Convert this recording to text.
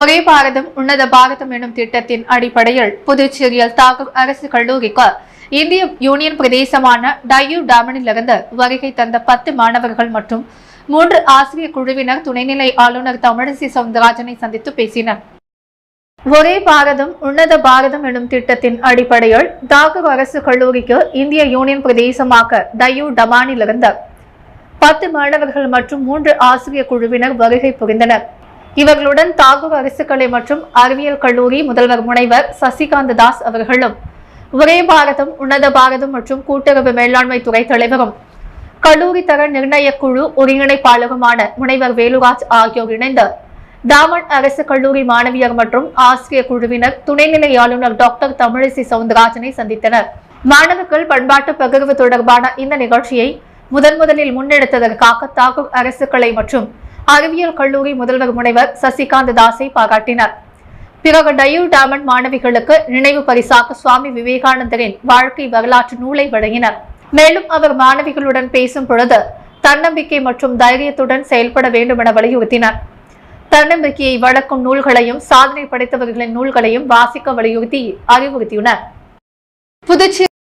ஒரே பாரதம் உன்னத பாரதம் எனும் திட்டத்தின் அடிப்படையில் புதுச்சேரியில் தாகூர் அரசு கல்லூரிக்கு இந்திய யூனியன் பிரதேசமான டையூ டாமனிலிருந்து வருகை தந்த 10 மாணவர்கள் மற்றும் 3 ஆசிரியர் குழுவினர் துணைநிலை ஆளுநர் தமிழிசை சவுந்தரராஜனை சந்தித்து பேசினர். ஒரே பாரதம் உன்னத பாரதம் எனும் திட்டத்தின் அடிப்படையில் தாகூர் அரசு கல்லூரிக்கு இந்திய யூனியன் பிரதேசமாக டையூ டமானிலிருந்து 10 மாணவர்கள் மற்றும் 3 ஆசிரியர் குழுவினர் வருகை புரிந்தனர். இவர்களுடன் தாகூர் அரசு கலை மற்றும் அறிவியல் கல்லூரி முதல்வர் முனைவர் சசிகாந்த தாஸ் அவர்களும், ஒரே பாரதம் உன்னத பாரதம் மற்றும் கூட்டுறவு மேலாண்மை துறை தலைவரும் கல்லூரி தர நிர்ணய குழு ஒருங்கிணைப்பாளருமான முனைவர் வேலுராஜ் ஆகியோர் இணைந்து டாமன் அரசு கல்லூரி மாணவியர் மற்றும் ஆசிரியர் குழுவினர் துணைநிலை ஆளுநர் டாக்டர் தமிழிசை சவுந்தரராஜனை சந்தித்தனர். மாணவர்கள் பண்பாட்டு பகிர்வு தொடர்பான இந்த நிகழ்ச்சியை முதலில் முன்னெடுத்ததற்காக தாகூர் அரசு கலை மற்றும் அறிவியல் கல்லூரி முதல்வர் முனைவர் சசிகாந்த தாஸை பாராட்டினார். பிறகு டையூ டாமன் மாணவிகளுக்கு நினைவு பரிசாக சுவாமி விவேகானந்தரின் வாழ்க்கை வரலாற்று நூலை வழங்கினார். மேலும் அவர் மாணவிகளுடன் பேசும் பொழுது தன்னம்பிக்கை மற்றும் தைரியத்துடன் செயல்பட வேண்டும் என வலியுறுத்தினார். தன்னம்பிக்கையை வளர்க்கும் நூல்களையும் சாதனை படைத்தவர்களின் நூல்களையும் வாசிக்க வலியுறுத்தி அறிவுறுத்தினார். புதுச்சேரி